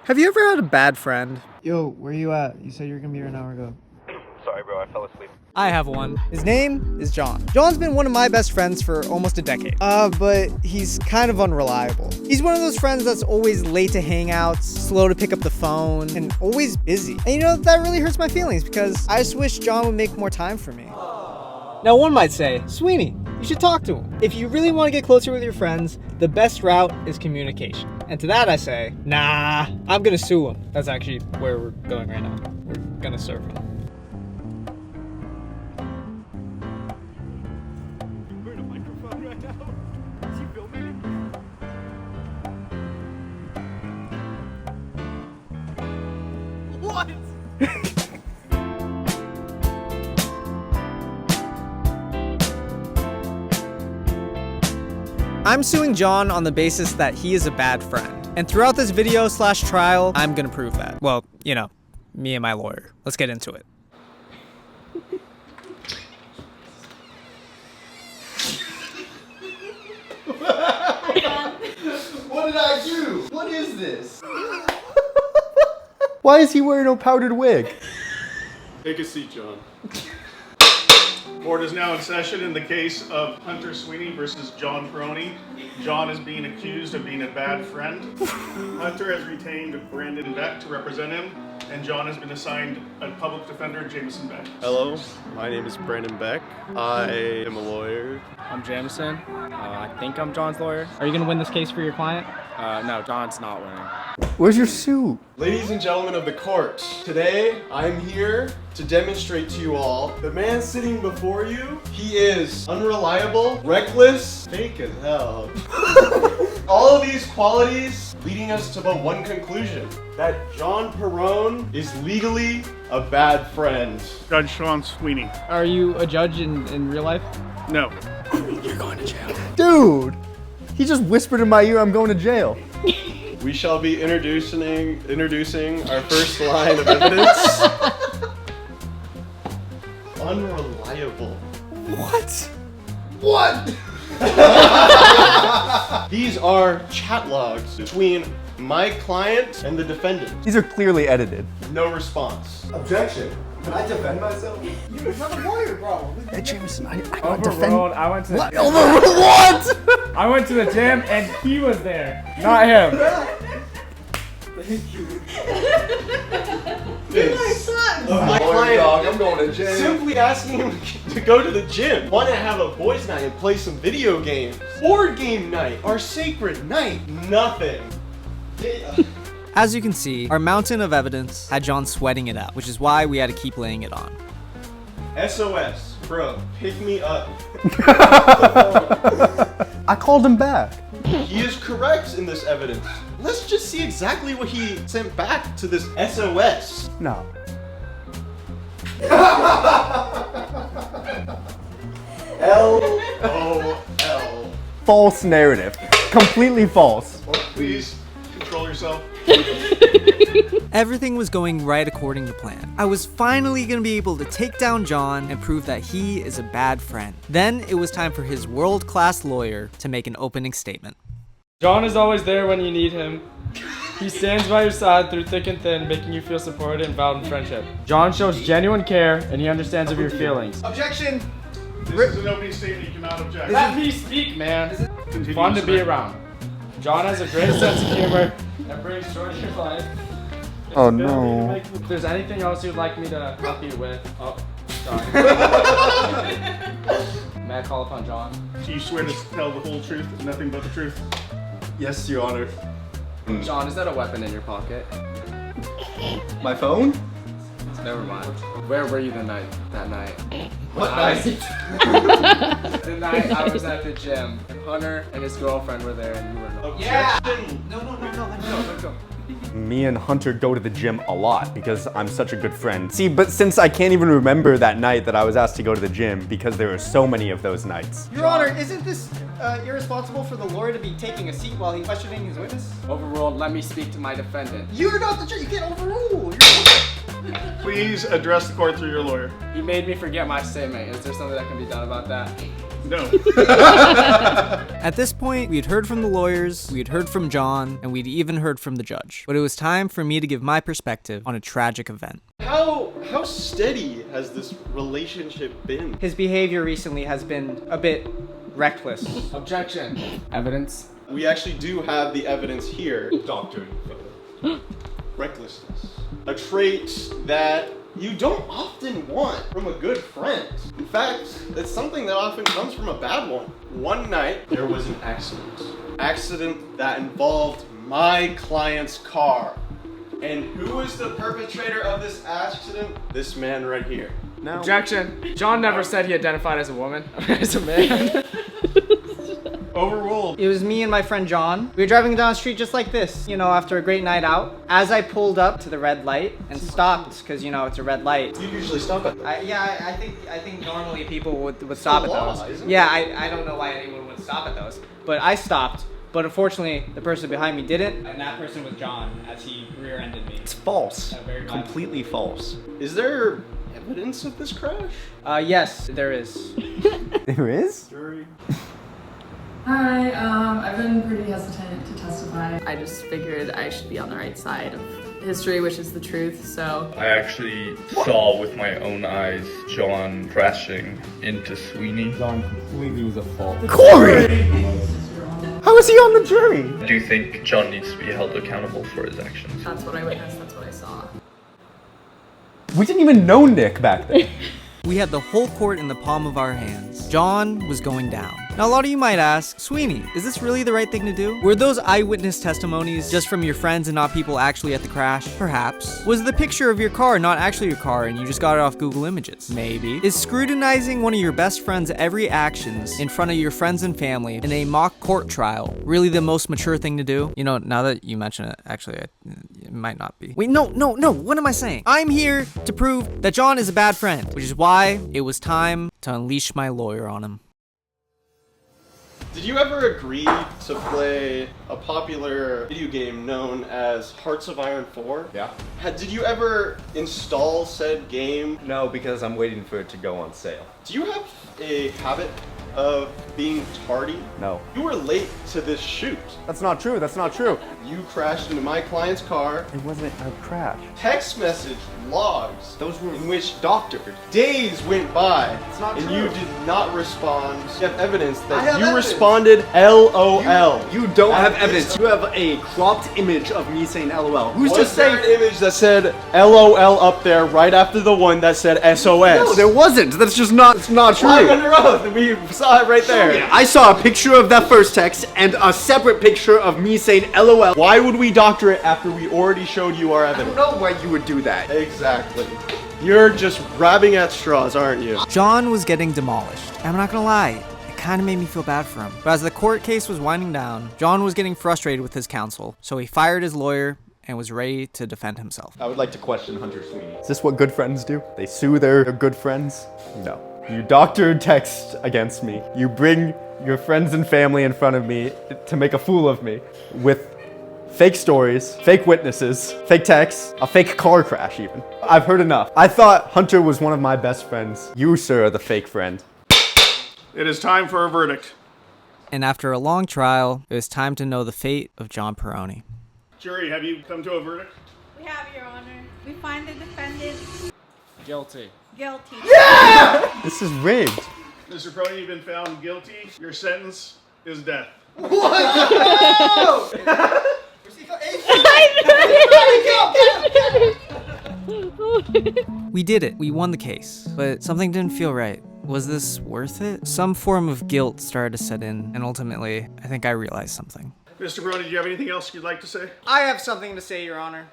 Have you ever had a bad friend? Yo, where you at? You said you were gonna be here an hour ago. Sorry, bro, I fell asleep. I have one. His name is John. John's been one of my best friends for almost a decade. But he's kind of unreliable. He's one of those friends that's always late to hangouts, slow to pick up the phone, and always busy. And you know, that really hurts my feelings because I just wish John would make more time for me. Now one might say, Sweeney, you should talk to him. If you really want to get closer with your friends, the best route is communication. And to that I say, nah, I'm gonna sue him. That's actually where we're going right now. We're gonna serve him. What? I'm suing John on the basis that he is a bad friend. And throughout this video / trial, I'm gonna prove that. Well, you know, me and my lawyer. Let's get into it. What did I do? What is this? Why is he wearing a powdered wig? Take a seat, John. Court is now in session in the case of Hunter Sweeney versus John Perone. John is being accused of being a bad friend. Hunter has retained Brandon Beck to represent him, and John has been assigned a public defender, Jamison Beck. Hello, my name is Brandon Beck. I am a lawyer. I'm Jamison. I think I'm John's lawyer. Are you gonna win this case for your client? No, John's not winning. Where's your suit? Ladies and gentlemen of the court, today I'm here to demonstrate to you all the man sitting before you, he is unreliable, reckless, fake as hell. All of these qualities leading us to but one conclusion, that John Perone is legally a bad friend. Judge Sean Sweeney. Are you a judge in real life? No. You're going to jail. Dude! He just whispered in my ear I'm going to jail. We shall be introducing our first line of evidence. Unreliable. What? What? These are chat logs between my client and the defendant. These are clearly edited. No response. Objection. Can I defend myself? You're not a lawyer, bro. Hey, Jamison, I gotta defend. Overruled. I went to What? Overruled what? I went to the gym and he was there, not him. Thank you. My client, dog, I'm going to jail. simply asking him to go to the gym. Want to have a boys' night and play some video games. Board game night, our sacred night. Nothing. As you can see, our mountain of evidence had John sweating it out, which is why we had to keep laying it on. SOS, bro, pick me up. I called him back. He is correct in this evidence. Let's just see exactly what he sent back to this SOS. No. LOL. False narrative. Completely false. Please control yourself. Everything was going right according to plan. I was finally gonna be able to take down John and prove that he is a bad friend. Then it was time for his world-class lawyer to make an opening statement. John is always there when you need him. He stands by your side through thick and thin, making you feel supported and valued in friendship. John shows genuine care and he understands of your feelings. Objection. This is an opening statement, you cannot object. Let me speak, man. Continue, Fun to be sir. around. John has a great sense of humor and brings joy to your life. Oh, no. If there's anything else you'd like me to help you with, oh, sorry. May I call upon John? Do you swear to tell the whole truth and nothing but the truth? Yes, Your Honor. John, is that a weapon in your pocket? My phone? Never mind. Where were you that night? What night? The night I was at the gym. Hunter and his girlfriend were there and you were not. Objection. No, let me go. Let's go. Me and Hunter go to the gym a lot because I'm such a good friend. See, but since I can't even remember that night that I was asked to go to the gym because there were so many of those nights. Your Honor, isn't this irresponsible for the lawyer to be taking a seat while he's questioning his witness? Overruled, let me speak to my defendant. You're not the judge. You can't overrule. You're Please address the court through your lawyer. He made me forget my statement. Is there something that can be done about that? No. At this point, we'd heard from the lawyers, we'd heard from John, and we'd even heard from the judge. But it was time for me to give my perspective on a tragic event. How steady has this relationship been? His behavior recently has been a bit reckless. Objection. Evidence. We actually do have the evidence here. Doctor. Recklessness. A trait that you don't often want from a good friend. In fact, it's something that often comes from a bad one. One night, there was an accident. Accident that involved my client's car. And who was the perpetrator of this accident? This man right here. Now, Objection. John never said he identified as a woman. As a man. Overruled. It was me and my friend John. We were driving down the street just like this, you know, after a great night out. As I pulled up to the red light and stopped, because, you know, it's a red light. you usually stop at I think normally people would stop at law, those. isn't it? Yeah, I don't know why anyone would stop at those. But I stopped. But unfortunately, the person behind me didn't. And that person was John, as he rear-ended me. It's false. Very violently. Completely false. Is there evidence of this crash? Yes, there is. There is? Jury. Hi, I've been pretty hesitant to testify. I just figured I should be on the right side of history, which is the truth, so. I actually saw with my own eyes John crashing into Sweeney. John completely was a fault. Corey! How is he on the jury? I do think John needs to be held accountable for his actions. That's what I witnessed, that's what I saw. We didn't even know Nick back then. We had the whole court in the palm of our hands. John was going down. Now, a lot of you might ask, Sweeney, is this really the right thing to do? Were those eyewitness testimonies just from your friends and not people actually at the crash? Perhaps. Was the picture of your car not actually your car and you just got it off Google Images? Maybe. Is scrutinizing one of your best friend's every actions in front of your friends and family in a mock court trial really the most mature thing to do? You know, now that you mention it, actually, it might not be. Wait, no, what am I saying? I'm here to prove that John is a bad friend, which is why it was time to unleash my lawyer on him. Did you ever agree to play a popular video game known as Hearts of Iron 4? Yeah. Did you ever install said game? No, because I'm waiting for it to go on sale. Do you have a habit of being tardy? No. You were late to this shoot. That's not true. That's not true. You crashed into my client's car. It wasn't a crash. Text message logs. Those were in which doctored. Days went by. It's not and true. you did not respond. You have evidence I that have you evidence. responded LOL. You don't That have is- evidence. You have a cropped image of me saying LOL. Who's Was just there saying? an image that said LOL up there right after the one that said SOS? No, there wasn't. That's just not. It's not true. Live under oath. We saw it right there. Yeah, I saw a picture of that first text and a separate picture of me saying LOL. Why would we doctor it after we already showed you our I evidence? don't know why you would do that. Exactly. You're just grabbing at straws, aren't you? John was getting demolished. I'm not gonna lie, it kind of made me feel bad for him. But as the court case was winding down, John was getting frustrated with his counsel, so he fired his lawyer and was ready to defend himself. I would like to question Hunter Sweeney. Is this what good friends do? They sue their good friends? No. You doctored text against me. You bring your friends and family in front of me to make a fool of me with fake stories, fake witnesses, fake texts, a fake car crash even. I've heard enough. I thought Hunter was one of my best friends. You, sir, are the fake friend. It is time for a verdict. And after a long trial, it was time to know the fate of John Perone. Jury, have you come to a verdict? We have, Your Honor. We find the defendant Guilty. guilty. This is rigged. Mr. Perone, you've been found guilty. Your sentence is death. We did it. We won the case. But something didn't feel right. Was this worth it? Some form of guilt started to set in, and ultimately, I think I realized something. Mr. Perone, do you have anything else you'd like to say? I have something to say, Your Honor.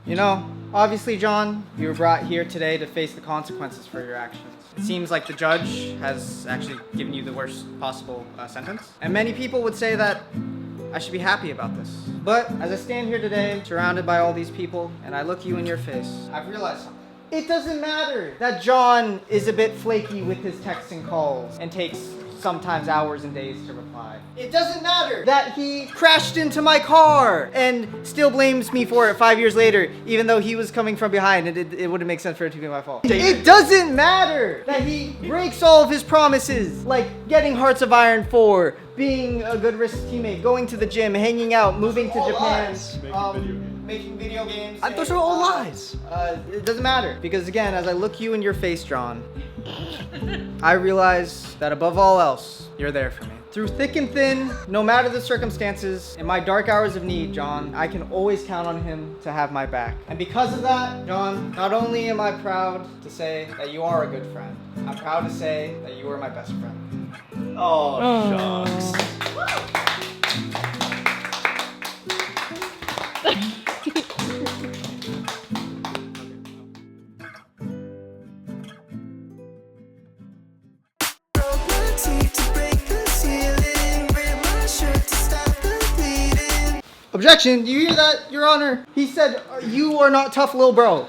You know, obviously, John, you were brought here today to face the consequences for your actions. It seems like the judge has actually given you the worst possible sentence. And many people would say that I should be happy about this. But as I stand here today, surrounded by all these people, and I look you in your face, I've realized something. It doesn't matter that John is a bit flaky with his texts and calls and takes sometimes hours and days to reply. It doesn't matter that he crashed into my car and still blames me for it 5 years later, even though he was coming from behind and it wouldn't make sense for it to be my fault. It doesn't matter that he breaks all of his promises, like getting Hearts of Iron 4, being a good risk teammate, going to the gym, hanging out, moving to Japan, making video games. Those are all lies. It doesn't matter, because again, as I look you in your face, John, I realize that above all else, you're there for me. Through thick and thin, no matter the circumstances, in my dark hours of need, John, I can always count on him to have my back. And because of that, John, not only am I proud to say that you are a good friend, I'm proud to say that you are my best friend. Oh, shucks. Objection! Do you hear that, Your Honor? He said, you are not tough, little bro.